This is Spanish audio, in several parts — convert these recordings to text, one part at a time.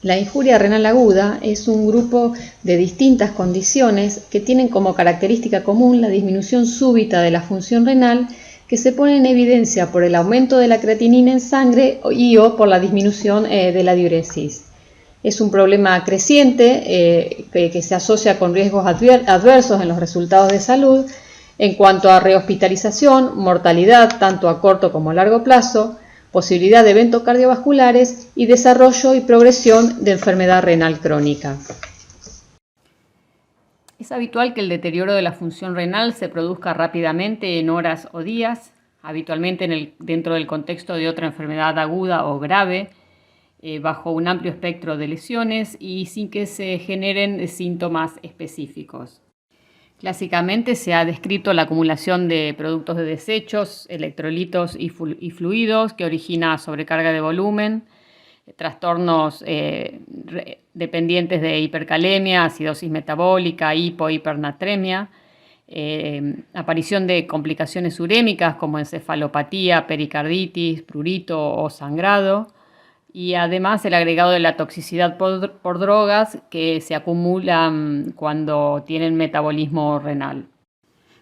La injuria renal aguda es un grupo de distintas condiciones que tienen como característica común la disminución súbita de la función renal que se pone en evidencia por el aumento de la creatinina en sangre y o por la disminución de la diuresis. Es un problema creciente que se asocia con riesgos adversos en los resultados de salud en cuanto a rehospitalización, mortalidad tanto a corto como a largo plazo, posibilidad de eventos cardiovasculares y desarrollo y progresión de enfermedad renal crónica. Es habitual que el deterioro de la función renal se produzca rápidamente en horas o días, habitualmente dentro del contexto de otra enfermedad aguda o grave, bajo un amplio espectro de lesiones y sin que se generen síntomas específicos. Clásicamente se ha descrito la acumulación de productos de desechos, electrolitos y fluidos que origina sobrecarga de volumen, trastornos dependientes de hipercalemia, acidosis metabólica, hipohipernatremia, aparición de complicaciones urémicas como encefalopatía, pericarditis, prurito o sangrado, y además el agregado de la toxicidad por drogas que se acumulan cuando tienen metabolismo renal.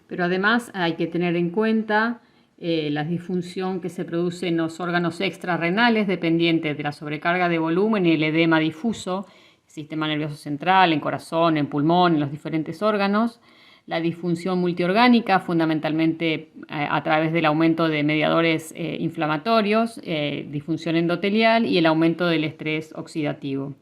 Pero además hay que tener en cuenta la disfunción que se produce en los órganos extrarrenales dependientes de la sobrecarga de volumen y el edema difuso, sistema nervioso central, en corazón, en pulmón, en los diferentes órganos. La disfunción multiorgánica, fundamentalmente a través del aumento de mediadores inflamatorios, disfunción endotelial y el aumento del estrés oxidativo.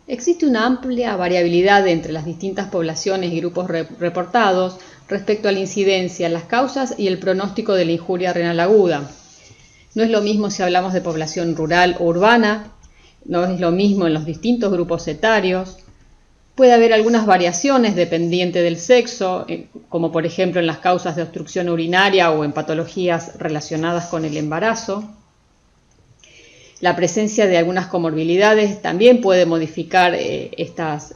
Existe una amplia variabilidad entre las distintas poblaciones y grupos reportados respecto a la incidencia, las causas y el pronóstico de la injuria renal aguda. No es lo mismo si hablamos de población rural o urbana, no es lo mismo en los distintos grupos etarios. Puede haber algunas variaciones dependientes del sexo, como por ejemplo en las causas de obstrucción urinaria o en patologías relacionadas con el embarazo. La presencia de algunas comorbilidades también puede modificar estas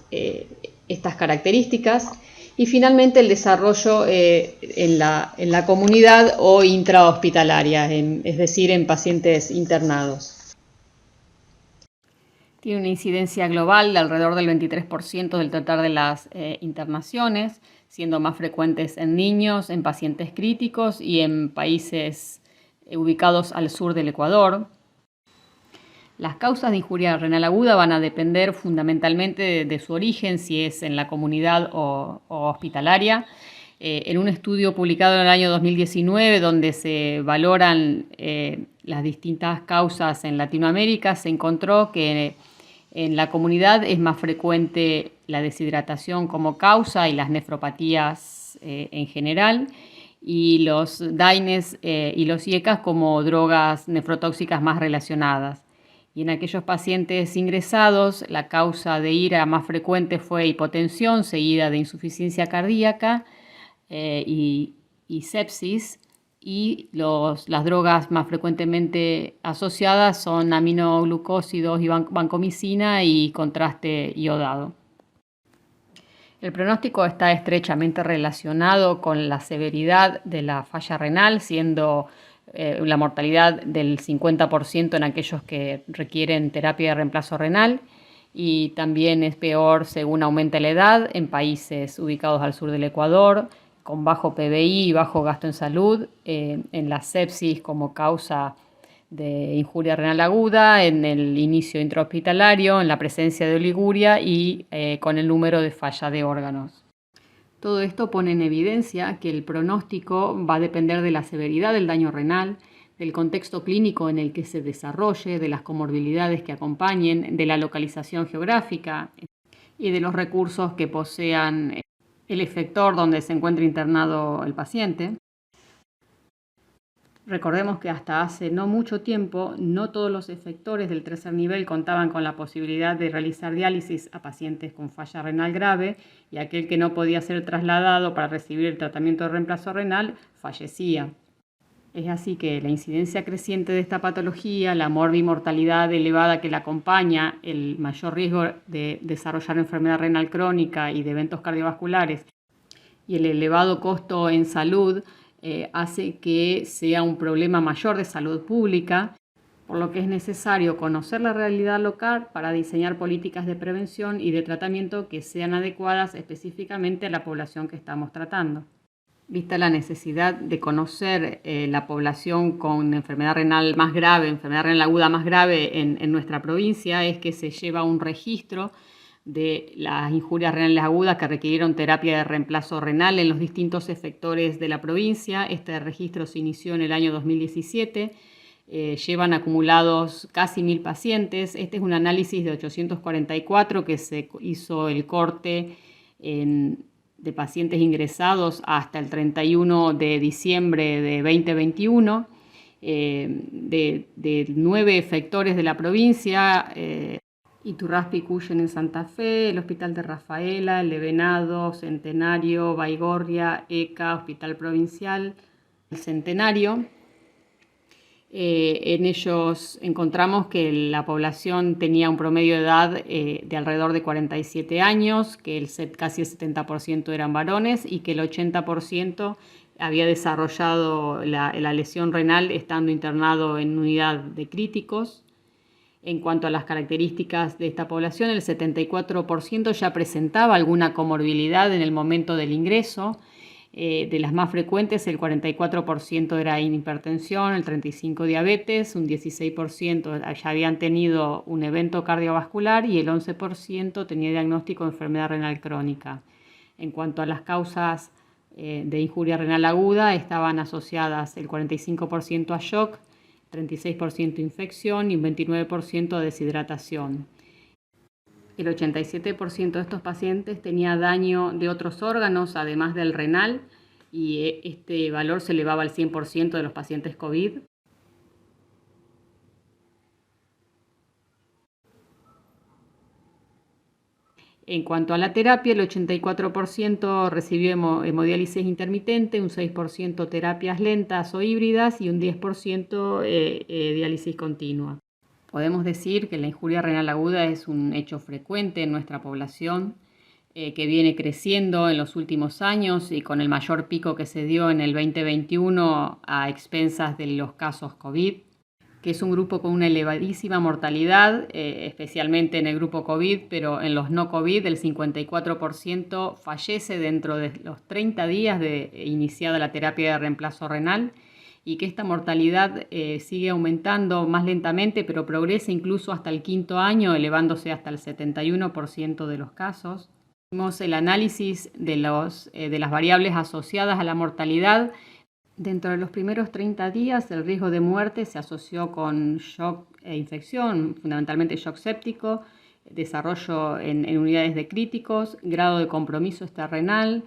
características. Y finalmente el desarrollo en la comunidad o intrahospitalaria, es decir, en pacientes internados. Tiene una incidencia global de alrededor del 23% del total de las internaciones, siendo más frecuentes en niños, en pacientes críticos y en países ubicados al sur del Ecuador. Las causas de injuria renal aguda van a depender fundamentalmente de su origen, si es en la comunidad o hospitalaria. En un estudio publicado en el año 2019, donde se valoran las distintas causas en Latinoamérica, se encontró que en la comunidad es más frecuente la deshidratación como causa y las nefropatías en general, y los DAINES y los IECAS como drogas nefrotóxicas más relacionadas. Y en aquellos pacientes ingresados, la causa de IRA más frecuente fue hipotensión, seguida de insuficiencia cardíaca y sepsis. Y las drogas más frecuentemente asociadas son aminoglucósidos y vancomicina y contraste iodado. El pronóstico está estrechamente relacionado con la severidad de la falla renal, siendo la mortalidad del 50% en aquellos que requieren terapia de reemplazo renal, y también es peor según aumenta la edad en países ubicados al sur del Ecuador, con bajo PBI y bajo gasto en salud, en la sepsis como causa de injuria renal aguda, en el inicio intrahospitalario, en la presencia de oliguria y con el número de falla de órganos. Todo esto pone en evidencia que el pronóstico va a depender de la severidad del daño renal, del contexto clínico en el que se desarrolle, de las comorbilidades que acompañen, de la localización geográfica y de los recursos que posean el efector donde se encuentre internado el paciente. Recordemos que hasta hace no mucho tiempo no todos los efectores del tercer nivel contaban con la posibilidad de realizar diálisis a pacientes con falla renal grave, y aquel que no podía ser trasladado para recibir el tratamiento de reemplazo renal fallecía. Es así que la incidencia creciente de esta patología, la morbimortalidad elevada que la acompaña, el mayor riesgo de desarrollar enfermedad renal crónica y de eventos cardiovasculares y el elevado costo en salud hace que sea un problema mayor de salud pública por lo que es necesario conocer la realidad local para diseñar políticas de prevención y de tratamiento que sean adecuadas específicamente a la población que estamos tratando. Vista la necesidad de conocer la población con enfermedad renal más grave, enfermedad renal aguda más grave en nuestra provincia, es que se lleva un registro de las injurias renales agudas que requirieron terapia de reemplazo renal en los distintos efectores de la provincia. Este registro se inició en el año 2017. Llevan acumulados casi 1.000 pacientes. Este es un análisis de 844 que se hizo el corte de pacientes ingresados hasta el 31 de diciembre de 2021, de 9 efectores de la provincia, Iturraspe y Cuyen en Santa Fe, el Hospital de Rafaela, el de Venado, Centenario, Baigorria, ECA, Hospital Provincial, el Centenario. En ellos encontramos que la población tenía un promedio de edad de alrededor de 47 años, que casi el 70% eran varones y que el 80% había desarrollado la lesión renal estando internado en unidad de críticos. En cuanto a las características de esta población, el 74% ya presentaba alguna comorbilidad en el momento del ingreso. De las más frecuentes, el 44% era hipertensión, el 35% diabetes, un 16% ya habían tenido un evento cardiovascular y el 11% tenía diagnóstico de enfermedad renal crónica. En cuanto a las causas de injuria renal aguda, estaban asociadas el 45% a shock, 36% infección y un 29% deshidratación. El 87% de estos pacientes tenía daño de otros órganos, además del renal, y este valor se elevaba al 100% de los pacientes COVID. En cuanto a la terapia, el 84% recibió hemodiálisis intermitente, un 6% terapias lentas o híbridas y un 10% diálisis continua. Podemos decir que la injuria renal aguda es un hecho frecuente en nuestra población, que viene creciendo en los últimos años y con el mayor pico que se dio en el 2021 a expensas de los casos COVID, que es un grupo con una elevadísima mortalidad, especialmente en el grupo COVID, pero en los no COVID el 54% fallece dentro de los 30 días de iniciada la terapia de reemplazo renal, y que esta mortalidad sigue aumentando más lentamente, pero progresa incluso hasta el 5.º año, elevándose hasta el 71% de los casos. Hicimos el análisis de las variables asociadas a la mortalidad. Dentro de los primeros 30 días, el riesgo de muerte se asoció con shock e infección, fundamentalmente shock séptico, desarrollo en unidades de críticos, grado de compromiso extrarrenal,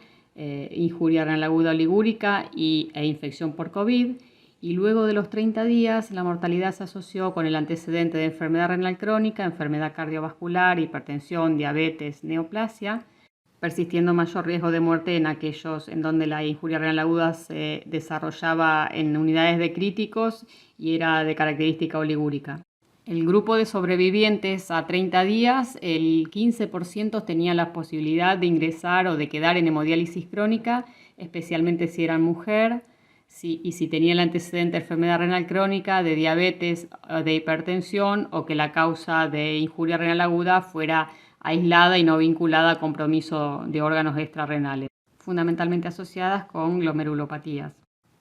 injuria renal aguda oligúrica e infección por COVID. Y luego de los 30 días, la mortalidad se asoció con el antecedente de enfermedad renal crónica, enfermedad cardiovascular, hipertensión, diabetes, neoplasia, persistiendo mayor riesgo de muerte en aquellos en donde la injuria renal aguda se desarrollaba en unidades de críticos y era de característica oligúrica. El grupo de sobrevivientes a 30 días, el 15% tenía la posibilidad de ingresar o de quedar en hemodiálisis crónica, especialmente si eran mujer, y si tenía el antecedente de enfermedad renal crónica, de diabetes, de hipertensión, o que la causa de injuria renal aguda fuera aislada y no vinculada a compromiso de órganos extrarrenales, fundamentalmente asociadas con glomerulopatías.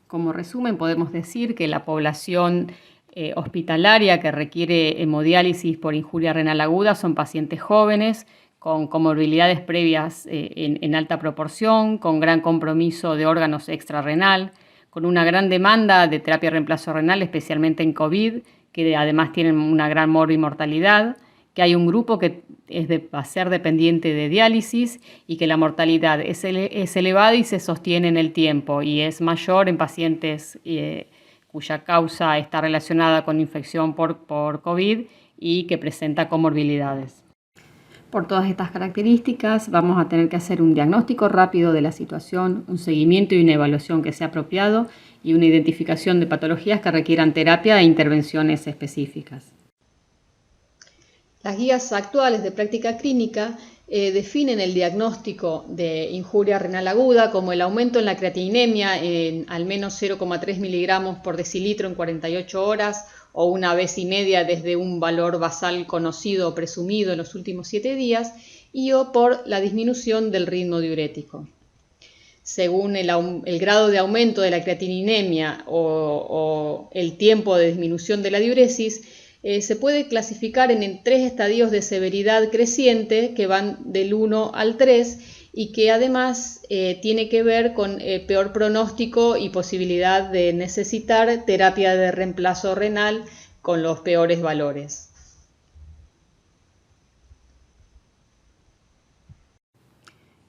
Como resumen, podemos decir que la población hospitalaria que requiere hemodiálisis por injuria renal aguda son pacientes jóvenes, con comorbilidades previas en alta proporción, con gran compromiso de órganos extrarrenal, con una gran demanda de terapia de reemplazo renal, especialmente en COVID, que además tienen una gran mortalidad, que hay un grupo que va a ser dependiente de diálisis y que la mortalidad es elevada y se sostiene en el tiempo y es mayor en pacientes cuya causa está relacionada con infección por COVID y que presenta comorbilidades. Por todas estas características vamos a tener que hacer un diagnóstico rápido de la situación, un seguimiento y una evaluación que sea apropiado y una identificación de patologías que requieran terapia e intervenciones específicas. Las guías actuales de práctica clínica definen el diagnóstico de injuria renal aguda como el aumento en la creatininemia en al menos 0,3 miligramos por decilitro en 48 horas o una vez y media desde un valor basal conocido o presumido en los últimos 7 días y o por la disminución del ritmo diurético. Según el grado de aumento de la creatininemia o el tiempo de disminución de la diuresis, se puede clasificar en 3 estadios de severidad creciente que van del 1 al 3 y que además tiene que ver con peor pronóstico y posibilidad de necesitar terapia de reemplazo renal con los peores valores.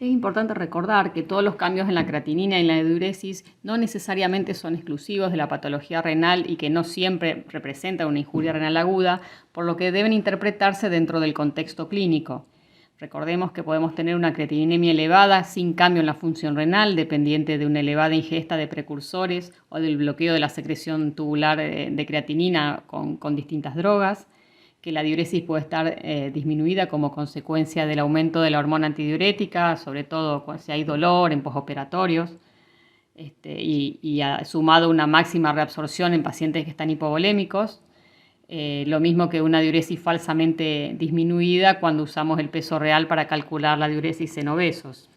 Es importante recordar que todos los cambios en la creatinina y la diuresis no necesariamente son exclusivos de la patología renal y que no siempre representan una injuria renal aguda, por lo que deben interpretarse dentro del contexto clínico. Recordemos que podemos tener una creatininemia elevada sin cambio en la función renal, dependiente de una elevada ingesta de precursores o del bloqueo de la secreción tubular de creatinina con distintas drogas, que la diuresis puede estar disminuida como consecuencia del aumento de la hormona antidiurética, sobre todo si hay dolor en posoperatorios, sumado a una máxima reabsorción en pacientes que están hipovolémicos, lo mismo que una diuresis falsamente disminuida cuando usamos el peso real para calcular la diuresis en obesos.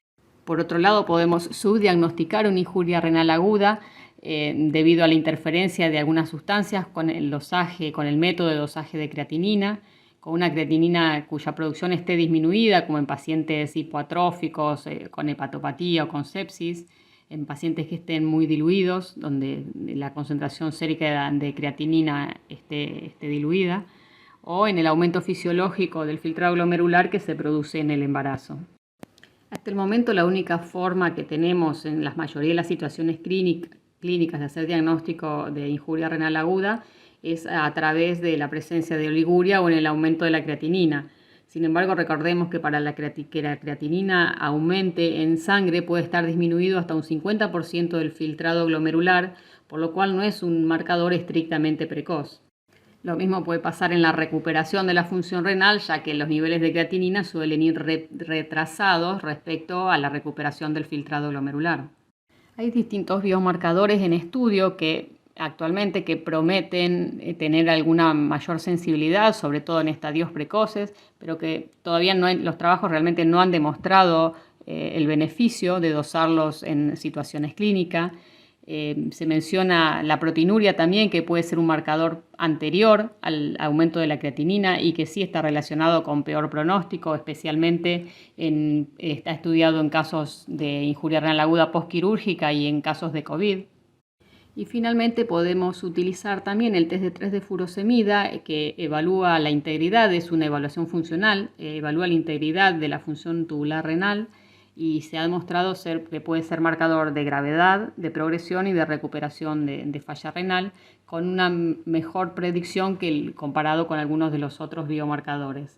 Por otro lado, podemos subdiagnosticar una injuria renal aguda debido a la interferencia de algunas sustancias con el método de dosaje de creatinina, con una creatinina cuya producción esté disminuida, como en pacientes hipoatróficos con hepatopatía o con sepsis, en pacientes que estén muy diluidos, donde la concentración sérica de creatinina esté diluida, o en el aumento fisiológico del filtrado glomerular que se produce en el embarazo. Hasta el momento, la única forma que tenemos en la mayoría de las situaciones clínicas de hacer diagnóstico de injuria renal aguda es a través de la presencia de oliguria o en el aumento de la creatinina. Sin embargo, recordemos que para que la creatinina aumente en sangre puede estar disminuido hasta un 50% del filtrado glomerular, por lo cual no es un marcador estrictamente precoz. Lo mismo puede pasar en la recuperación de la función renal, ya que los niveles de creatinina suelen ir retrasados respecto a la recuperación del filtrado glomerular. Hay distintos biomarcadores en estudio que actualmente prometen tener alguna mayor sensibilidad, sobre todo en estadios precoces, pero que todavía los trabajos realmente no han demostrado el beneficio de dosarlos en situaciones clínicas. Se menciona la proteinuria también, que puede ser un marcador anterior al aumento de la creatinina y que sí está relacionado con peor pronóstico, especialmente está estudiado en casos de injuria renal aguda postquirúrgica y en casos de COVID. Y finalmente podemos utilizar también el test de 3 de furosemida, que evalúa la integridad, es una evaluación funcional, evalúa la integridad de la función tubular renal, y se ha demostrado que puede ser marcador de gravedad, de progresión y de recuperación de falla renal, con una mejor predicción comparado con algunos de los otros biomarcadores.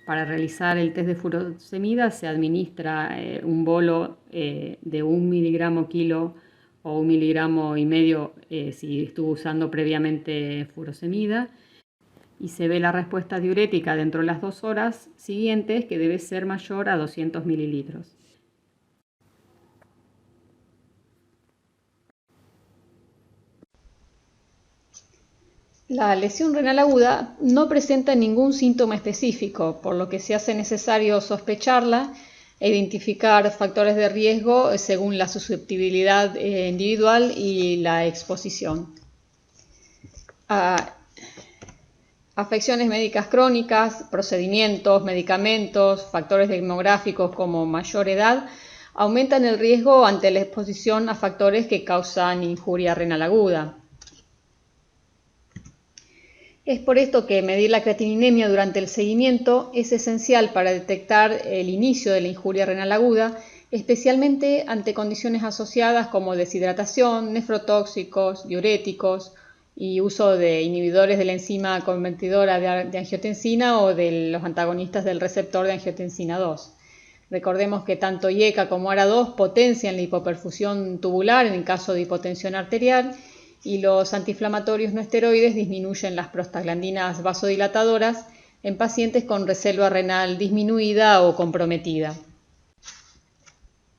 Para realizar el test de furosemida se administra un bolo de 1 miligramo kilo o 1,5 miligramos si estuvo usando previamente furosemida, y se ve la respuesta diurética dentro de las 2 horas siguientes, que debe ser mayor a 200 mililitros. La lesión renal aguda no presenta ningún síntoma específico, por lo que se hace necesario sospecharla e identificar factores de riesgo según la susceptibilidad individual y la exposición. Afecciones médicas crónicas, procedimientos, medicamentos, factores demográficos como mayor edad aumentan el riesgo ante la exposición a factores que causan injuria renal aguda. Es por esto que medir la creatininemia durante el seguimiento es esencial para detectar el inicio de la injuria renal aguda, especialmente ante condiciones asociadas como deshidratación, nefrotóxicos, diuréticos y uso de inhibidores de la enzima convertidora de angiotensina o de los antagonistas del receptor de angiotensina 2. Recordemos que tanto IECA como ARA2 potencian la hipoperfusión tubular en el caso de hipotensión arterial, y los antiinflamatorios no esteroides disminuyen las prostaglandinas vasodilatadoras en pacientes con reserva renal disminuida o comprometida.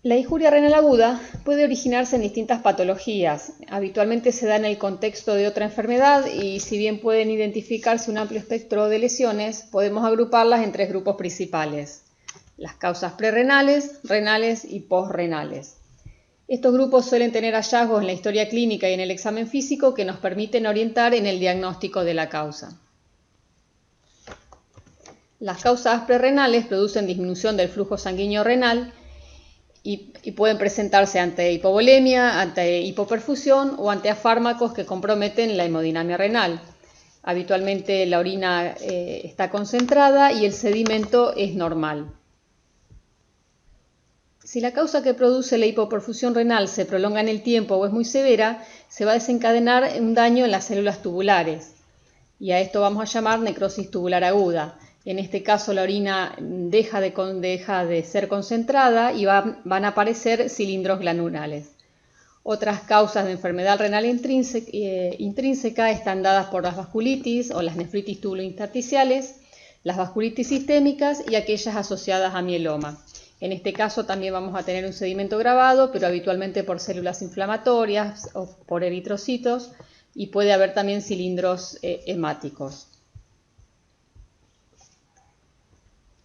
La injuria renal aguda puede originarse en distintas patologías. Habitualmente se da en el contexto de otra enfermedad y si bien pueden identificarse un amplio espectro de lesiones, podemos agruparlas en tres grupos principales: las causas prerrenales, renales y posrenales. Estos grupos suelen tener hallazgos en la historia clínica y en el examen físico que nos permiten orientar en el diagnóstico de la causa. Las causas prerrenales producen disminución del flujo sanguíneo renal y pueden presentarse ante hipovolemia, ante hipoperfusión o ante fármacos que comprometen la hemodinamia renal. Habitualmente la orina está concentrada y el sedimento es normal. Si la causa que produce la hipoperfusión renal se prolonga en el tiempo o es muy severa, se va a desencadenar un daño en las células tubulares y a esto vamos a llamar necrosis tubular aguda. En este caso la orina deja de ser concentrada y van a aparecer cilindros glandulares. Otras causas de enfermedad renal intrínseca están dadas por las vasculitis o las nefritis tubulointersticiales, las vasculitis sistémicas y aquellas asociadas a mieloma. En este caso también vamos a tener un sedimento grabado, pero habitualmente por células inflamatorias o por eritrocitos, y puede haber también cilindros hemáticos.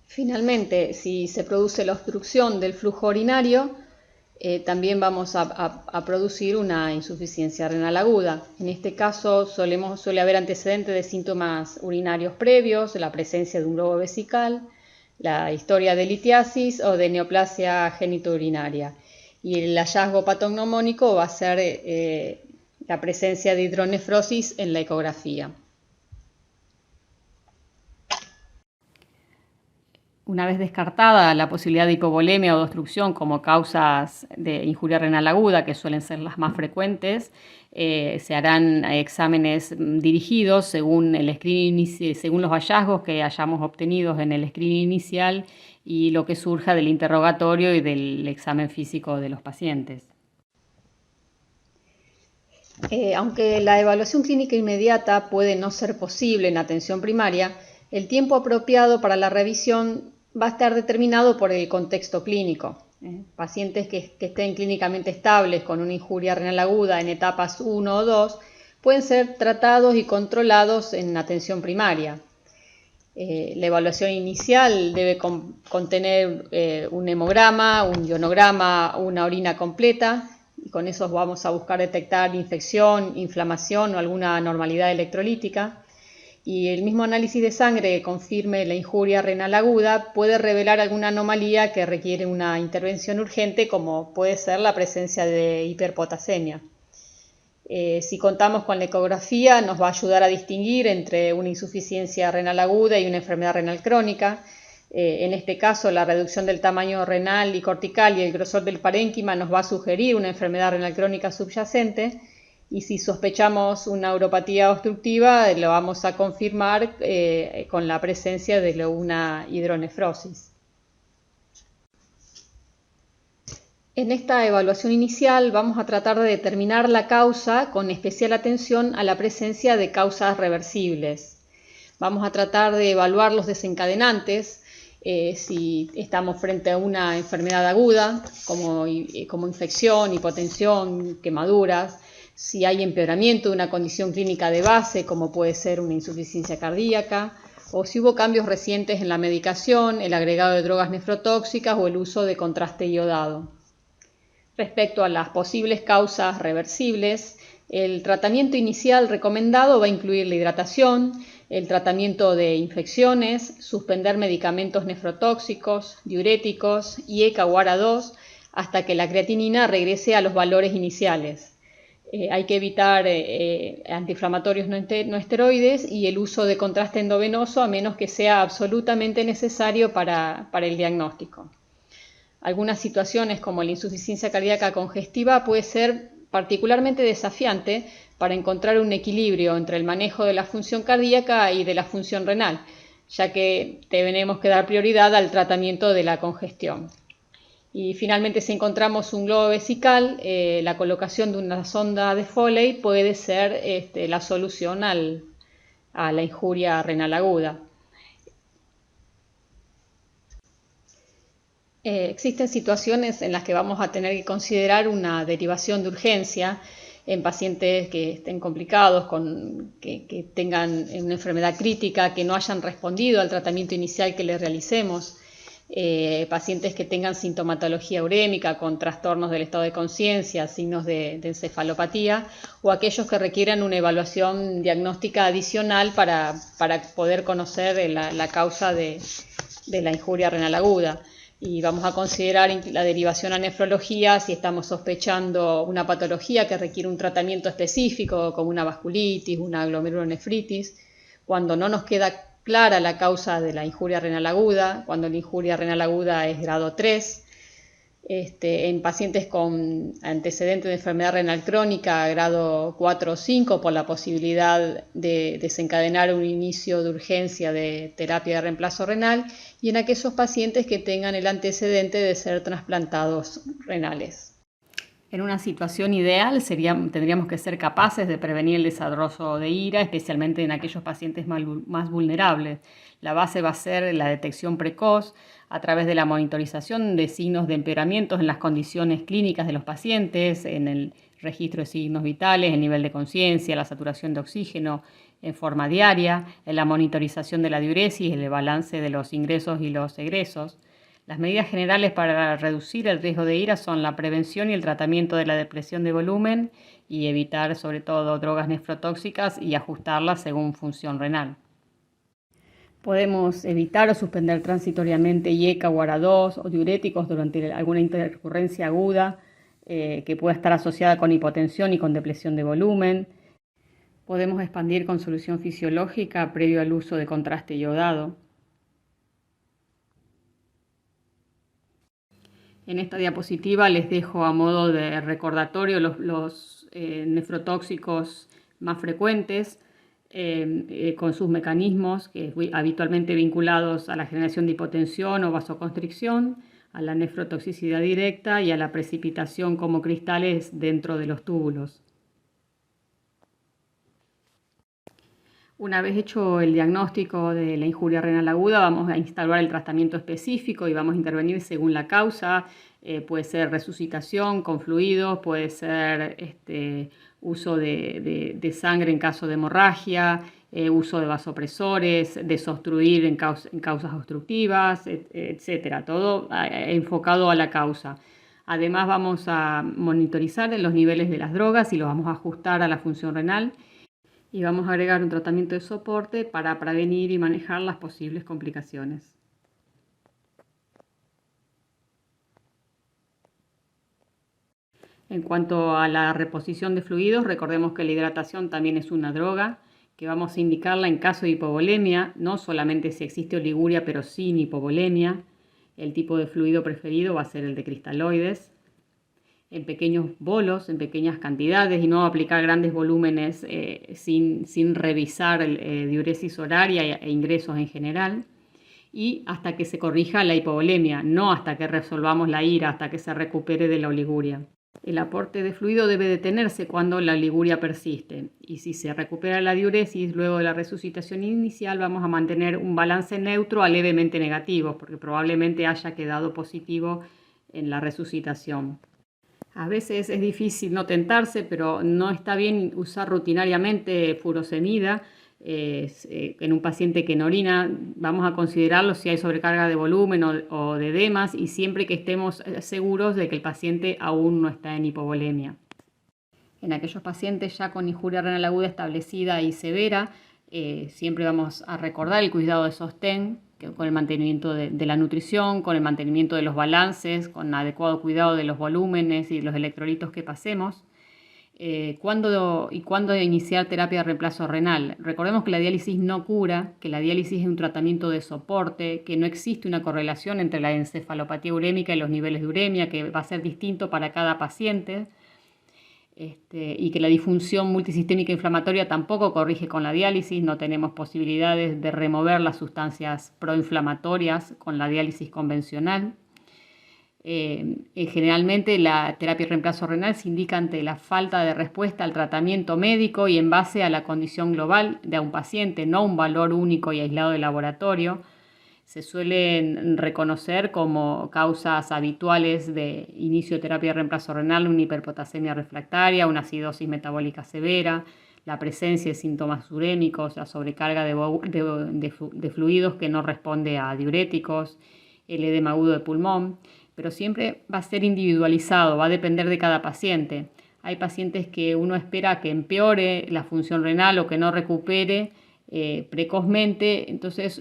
Finalmente, si se produce la obstrucción del flujo urinario, también vamos a producir una insuficiencia renal aguda. En este caso suele haber antecedentes de síntomas urinarios previos, la presencia de un globo vesical, la historia de litiasis o de neoplasia genitourinaria. Y el hallazgo patognomónico va a ser la presencia de hidronefrosis en la ecografía. Una vez descartada la posibilidad de hipovolemia o de obstrucción como causas de injuria renal aguda, que suelen ser las más frecuentes, se harán exámenes dirigidos según los hallazgos que hayamos obtenido en el screening inicial y lo que surja del interrogatorio y del examen físico de los pacientes. Aunque la evaluación clínica inmediata puede no ser posible en atención primaria, el tiempo apropiado para la revisión va a estar determinado por el contexto clínico. Pacientes que estén clínicamente estables con una injuria renal aguda en etapas 1 o 2 pueden ser tratados y controlados en atención primaria. La evaluación inicial debe contener un hemograma, un ionograma, una orina completa, y con eso vamos a buscar detectar infección, inflamación o alguna anormalidad electrolítica. Y el mismo análisis de sangre que confirme la injuria renal aguda puede revelar alguna anomalía que requiere una intervención urgente, como puede ser la presencia de hiperpotasemia. Si contamos con la ecografía, nos va a ayudar a distinguir entre una insuficiencia renal aguda y una enfermedad renal crónica. En este caso, la reducción del tamaño renal y cortical y el grosor del parénquima nos va a sugerir una enfermedad renal crónica subyacente. Y si sospechamos una uropatía obstructiva, lo vamos a confirmar con la presencia de una hidronefrosis. En esta evaluación inicial vamos a tratar de determinar la causa con especial atención a la presencia de causas reversibles. Vamos a tratar de evaluar los desencadenantes, si estamos frente a una enfermedad aguda, como infección, hipotensión, quemaduras, si hay empeoramiento de una condición clínica de base, como puede ser una insuficiencia cardíaca, o si hubo cambios recientes en la medicación, el agregado de drogas nefrotóxicas o el uso de contraste iodado. Respecto a las posibles causas reversibles, el tratamiento inicial recomendado va a incluir la hidratación, el tratamiento de infecciones, suspender medicamentos nefrotóxicos, diuréticos y ECA-UARA2 hasta que la creatinina regrese a los valores iniciales. Hay que evitar antiinflamatorios no esteroides y el uso de contraste endovenoso a menos que sea absolutamente necesario para el diagnóstico. Algunas situaciones como la insuficiencia cardíaca congestiva puede ser particularmente desafiante para encontrar un equilibrio entre el manejo de la función cardíaca y de la función renal, ya que tenemos que dar prioridad al tratamiento de la congestión. Y finalmente, si encontramos un globo vesical, la colocación de una sonda de Foley puede ser la solución a la injuria renal aguda. Existen situaciones en las que vamos a tener que considerar una derivación de urgencia en pacientes que estén complicados, que tengan una enfermedad crítica, que no hayan respondido al tratamiento inicial que les realicemos, pacientes que tengan sintomatología urémica con trastornos del estado de conciencia, signos de encefalopatía, o aquellos que requieran una evaluación diagnóstica adicional para poder conocer la causa de la injuria renal aguda. Y vamos a considerar la derivación a nefrología si estamos sospechando una patología que requiere un tratamiento específico, como una vasculitis, una glomerulonefritis, cuando no nos queda clara la causa de la injuria renal aguda, cuando la injuria renal aguda es grado 3, en pacientes con antecedentes de enfermedad renal crónica grado 4 o 5 por la posibilidad de desencadenar un inicio de urgencia de terapia de reemplazo renal, y en aquellos pacientes que tengan el antecedente de ser trasplantados renales. En una situación ideal tendríamos que ser capaces de prevenir el desarrollo de IRA, especialmente en aquellos pacientes más vulnerables. La base va a ser la detección precoz a través de la monitorización de signos de empeoramientos en las condiciones clínicas de los pacientes, en el registro de signos vitales, el nivel de conciencia, la saturación de oxígeno en forma diaria, en la monitorización de la diuresis, el balance de los ingresos y los egresos. Las medidas generales para reducir el riesgo de IRA son la prevención y el tratamiento de la depresión de volumen y evitar sobre todo drogas nefrotóxicas y ajustarlas según función renal. Podemos evitar o suspender transitoriamente IECA o ARA2 o diuréticos durante alguna intercurrencia aguda que pueda estar asociada con hipotensión y con depresión de volumen. Podemos expandir con solución fisiológica previo al uso de contraste iodado. En esta diapositiva les dejo a modo de recordatorio los nefrotóxicos más frecuentes con sus mecanismos, habitualmente vinculados a la generación de hipotensión o vasoconstricción, a la nefrotoxicidad directa y a la precipitación como cristales dentro de los túbulos. Una vez hecho el diagnóstico de la injuria renal aguda, vamos a instaurar el tratamiento específico y vamos a intervenir según la causa. Puede ser resucitación con fluidos, puede ser uso de sangre en caso de hemorragia, uso de vasopresores, desobstruir en causas obstructivas, etc. Todo enfocado a la causa. Además vamos a monitorizar los niveles de las drogas y los vamos a ajustar a la función renal. Y vamos a agregar un tratamiento de soporte para prevenir y manejar las posibles complicaciones. En cuanto a la reposición de fluidos, recordemos que la hidratación también es una droga que vamos a indicarla en caso de hipovolemia, no solamente si existe oliguria, pero sin hipovolemia. El tipo de fluido preferido va a ser el de cristaloides, en pequeños bolos, en pequeñas cantidades, y no aplicar grandes volúmenes sin revisar diuresis horaria e ingresos en general, y hasta que se corrija la hipovolemia, no hasta que resolvamos la IRA, hasta que se recupere de la oliguria. El aporte de fluido debe detenerse cuando la oliguria persiste, y si se recupera la diuresis luego de la resucitación inicial, vamos a mantener un balance neutro a levemente negativo, porque probablemente haya quedado positivo en la resucitación. A veces es difícil no tentarse, pero no está bien usar rutinariamente furosemida en un paciente que no orina. Vamos a considerarlo si hay sobrecarga de volumen o de edemas, y siempre que estemos seguros de que el paciente aún no está en hipovolemia. En aquellos pacientes ya con injuria renal aguda establecida y severa, siempre vamos a recordar el cuidado de sostén, con el mantenimiento de la nutrición, con el mantenimiento de los balances, con adecuado cuidado de los volúmenes y los electrolitos que pasemos. ¿Cuándo iniciar terapia de reemplazo renal? Recordemos que la diálisis no cura, que la diálisis es un tratamiento de soporte, que no existe una correlación entre la encefalopatía urémica y los niveles de uremia, que va a ser distinto para cada paciente. Y que la disfunción multisistémica inflamatoria tampoco corrige con la diálisis. No tenemos posibilidades de remover las sustancias proinflamatorias con la diálisis convencional. Generalmente la terapia de reemplazo renal se indica ante la falta de respuesta al tratamiento médico y en base a la condición global de un paciente, no un valor único y aislado de laboratorio. se suelen reconocer como causas habituales de inicio de terapia de reemplazo renal una hiperpotasemia refractaria, una acidosis metabólica severa, la presencia de síntomas urémicos, la sobrecarga de fluidos que no responde a diuréticos, el edema agudo de pulmón, pero siempre va a ser individualizado, va a depender de cada paciente. Hay pacientes que uno espera que empeore la función renal o que no recupere precozmente, entonces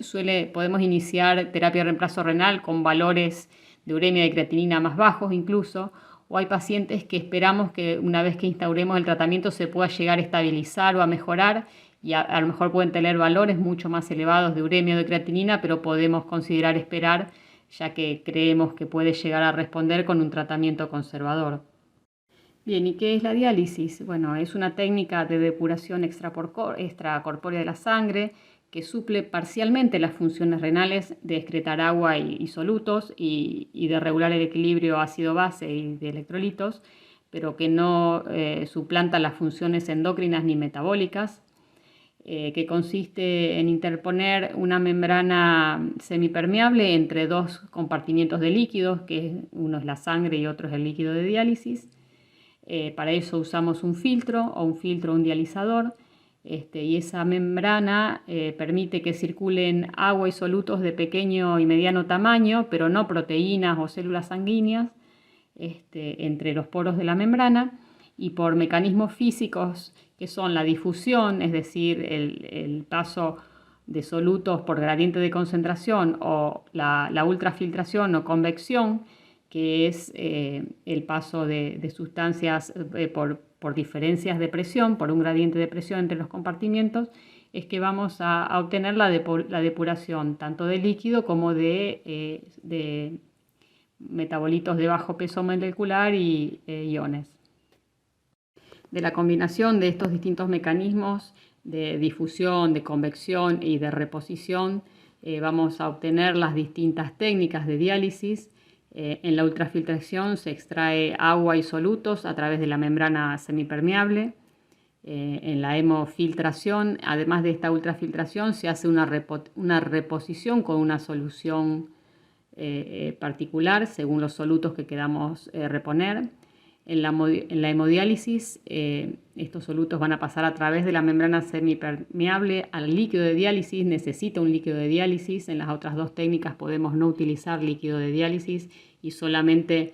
podemos iniciar terapia de reemplazo renal con valores de uremia y de creatinina más bajos incluso, o hay pacientes que esperamos que una vez que instauremos el tratamiento se pueda llegar a estabilizar o a mejorar y a lo mejor pueden tener valores mucho más elevados de uremia o de creatinina, pero podemos considerar esperar ya que creemos que puede llegar a responder con un tratamiento conservador. Bien, ¿y qué es la diálisis? Bueno, es una técnica de depuración extracorpórea de la sangre que suple parcialmente las funciones renales de excretar agua y solutos y de regular el equilibrio ácido-base y de electrolitos, pero que no suplanta las funciones endocrinas ni metabólicas, que consiste en interponer una membrana semipermeable entre dos compartimientos de líquidos, que uno es la sangre y otro es el líquido de diálisis. Para eso usamos un filtro o un dializador, y esa membrana permite que circulen agua y solutos de pequeño y mediano tamaño, pero no proteínas o células sanguíneas, entre los poros de la membrana, y por mecanismos físicos que son la difusión, es decir, el paso de solutos por gradiente de concentración, o la ultrafiltración o convección, que es el paso de sustancias por diferencias de presión, por un gradiente de presión entre los compartimientos, es que vamos a obtener la depuración tanto de líquido como de metabolitos de bajo peso molecular y iones. De la combinación de estos distintos mecanismos de difusión, de convección y de reposición, vamos a obtener las distintas técnicas de diálisis. En la ultrafiltración se extrae agua y solutos a través de la membrana semipermeable. En la hemofiltración, además de esta ultrafiltración, se hace una reposición con una solución particular según los solutos que queramos reponer. En la hemodiálisis, estos solutos van a pasar a través de la membrana semipermeable al líquido de diálisis. Necesita un líquido de diálisis. En las otras dos técnicas podemos no utilizar líquido de diálisis y solamente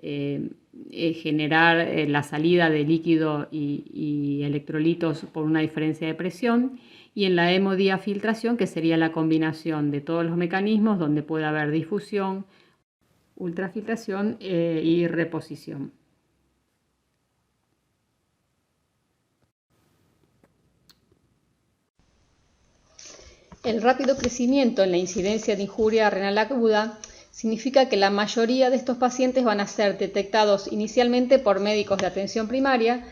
generar la salida de líquido y electrolitos por una diferencia de presión. Y en la hemodiafiltración, que sería la combinación de todos los mecanismos donde puede haber difusión, ultrafiltración y reposición. El rápido crecimiento en la incidencia de injuria renal aguda significa que la mayoría de estos pacientes van a ser detectados inicialmente por médicos de atención primaria,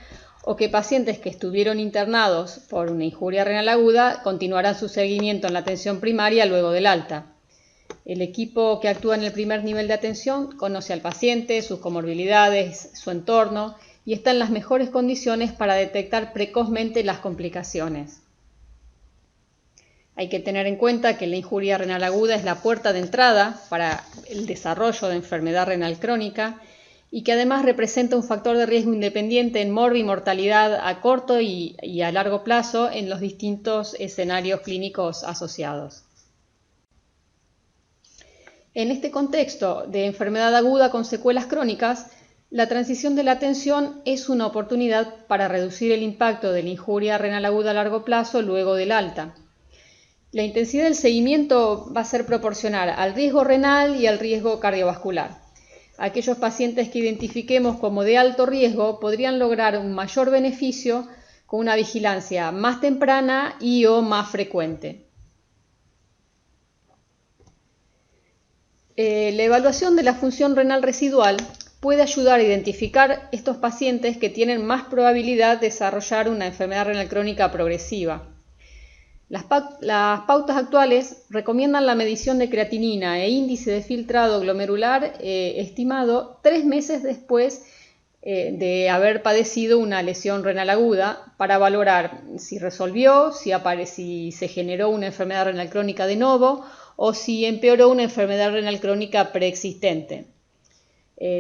o que pacientes que estuvieron internados por una injuria renal aguda continuarán su seguimiento en la atención primaria luego del alta. El equipo que actúa en el primer nivel de atención conoce al paciente, sus comorbilidades, su entorno, y está en las mejores condiciones para detectar precozmente las complicaciones. Hay que tener en cuenta que la injuria renal aguda es la puerta de entrada para el desarrollo de enfermedad renal crónica y que además representa un factor de riesgo independiente en mortalidad a corto y a largo plazo en los distintos escenarios clínicos asociados. En este contexto de enfermedad aguda con secuelas crónicas, la transición de la atención es una oportunidad para reducir el impacto de la injuria renal aguda a largo plazo luego del alta. La intensidad del seguimiento va a ser proporcional al riesgo renal y al riesgo cardiovascular. Aquellos pacientes que identifiquemos como de alto riesgo podrían lograr un mayor beneficio con una vigilancia más temprana y o más frecuente. La evaluación de la función renal residual puede ayudar a identificar estos pacientes que tienen más probabilidad de desarrollar una enfermedad renal crónica progresiva. Las pautas actuales recomiendan la medición de creatinina e índice de filtrado glomerular estimado 3 meses después de haber padecido una lesión renal aguda para valorar si resolvió, si se generó una enfermedad renal crónica de nuevo o si empeoró una enfermedad renal crónica preexistente.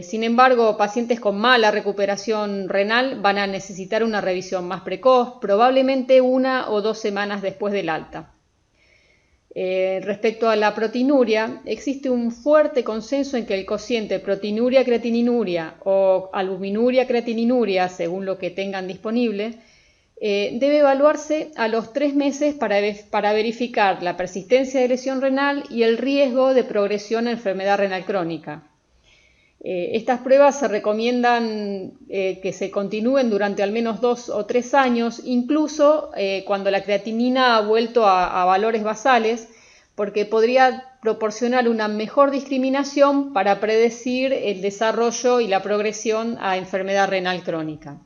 Sin embargo, pacientes con mala recuperación renal van a necesitar una revisión más precoz, probablemente 1 o 2 semanas después del alta. Respecto a la proteinuria, existe un fuerte consenso en que el cociente proteinuria-creatininuria o albuminuria-creatininuria, según lo que tengan disponible, debe evaluarse a los 3 meses para verificar la persistencia de lesión renal y el riesgo de progresión a enfermedad renal crónica. Estas pruebas se recomiendan que se continúen durante al menos 2 o 3 años, incluso cuando la creatinina ha vuelto a valores basales, porque podría proporcionar una mejor discriminación para predecir el desarrollo y la progresión a enfermedad renal crónica.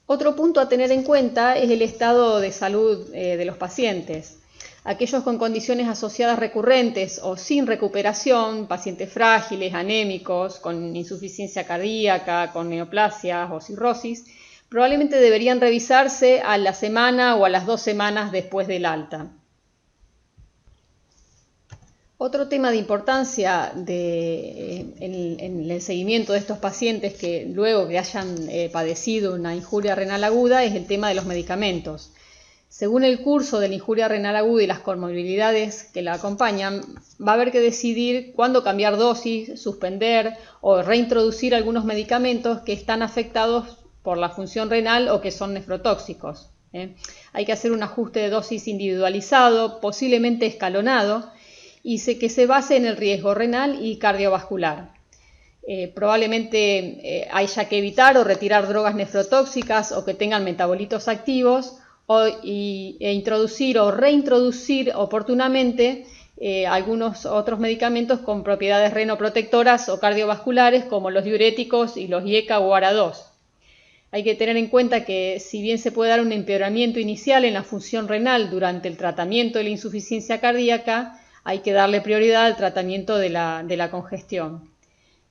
Otro punto a tener en cuenta es el estado de salud de los pacientes. Aquellos con condiciones asociadas recurrentes o sin recuperación, pacientes frágiles, anémicos, con insuficiencia cardíaca, con neoplasias o cirrosis, probablemente deberían revisarse a la semana o a las 2 semanas después del alta. Otro tema de importancia en el seguimiento de estos pacientes que luego que hayan padecido una injuria renal aguda es el tema de los medicamentos. Según el curso de la injuria renal aguda y las comorbilidades que la acompañan, va a haber que decidir cuándo cambiar dosis, suspender o reintroducir algunos medicamentos que están afectados por la función renal o que son nefrotóxicos. Hay que hacer un ajuste de dosis individualizado, posiblemente escalonado, y que se base en el riesgo renal y cardiovascular. Probablemente haya que evitar o retirar drogas nefrotóxicas o que tengan metabolitos activos, e introducir o reintroducir oportunamente algunos otros medicamentos con propiedades renoprotectoras o cardiovasculares como los diuréticos y los IECA o ARA2. Hay que tener en cuenta que si bien se puede dar un empeoramiento inicial en la función renal durante el tratamiento de la insuficiencia cardíaca, hay que darle prioridad al tratamiento de la congestión.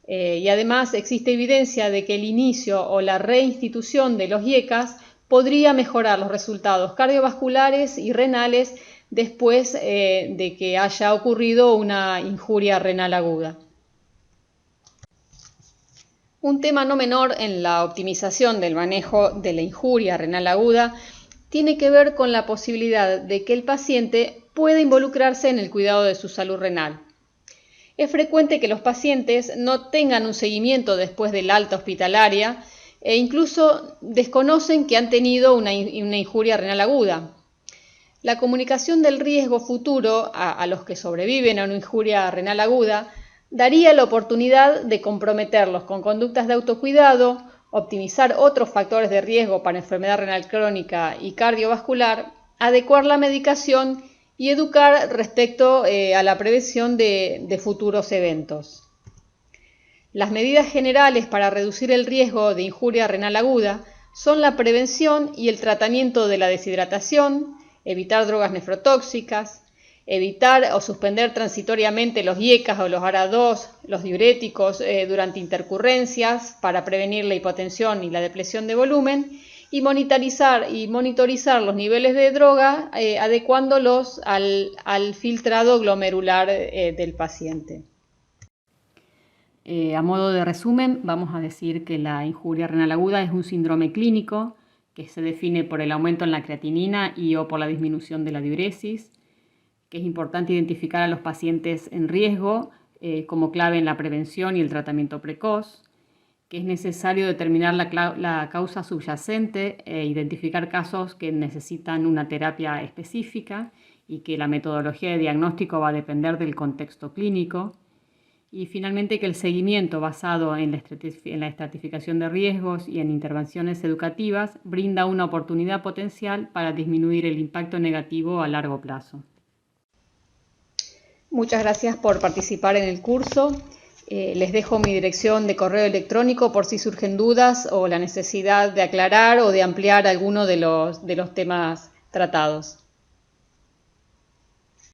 Y además existe evidencia de que el inicio o la reinstitución de los IECAs podría mejorar los resultados cardiovasculares y renales después de que haya ocurrido una injuria renal aguda. Un tema no menor en la optimización del manejo de la injuria renal aguda tiene que ver con la posibilidad de que el paciente pueda involucrarse en el cuidado de su salud renal. Es frecuente que los pacientes no tengan un seguimiento después del alta hospitalaria e incluso desconocen que han tenido una injuria renal aguda. La comunicación del riesgo futuro a los que sobreviven a una injuria renal aguda daría la oportunidad de comprometerlos con conductas de autocuidado, optimizar otros factores de riesgo para enfermedad renal crónica y cardiovascular, adecuar la medicación y educar respecto a la prevención de futuros eventos. Las medidas generales para reducir el riesgo de injuria renal aguda son la prevención y el tratamiento de la deshidratación, evitar drogas nefrotóxicas, evitar o suspender transitoriamente los IECAs o los ARA2, los diuréticos durante intercurrencias para prevenir la hipotensión y la depresión de volumen y monitorizar los niveles de droga adecuándolos al filtrado glomerular del paciente. A modo de resumen, vamos a decir que la injuria renal aguda es un síndrome clínico que se define por el aumento en la creatinina y o por la disminución de la diuresis, que es importante identificar a los pacientes en riesgo como clave en la prevención y el tratamiento precoz, que es necesario determinar la causa subyacente e identificar casos que necesitan una terapia específica y que la metodología de diagnóstico va a depender del contexto clínico. Y finalmente que el seguimiento basado en la estratificación de riesgos y en intervenciones educativas brinda una oportunidad potencial para disminuir el impacto negativo a largo plazo. Muchas gracias por participar en el curso. Les dejo mi dirección de correo electrónico por si surgen dudas o la necesidad de aclarar o de ampliar alguno de los temas tratados.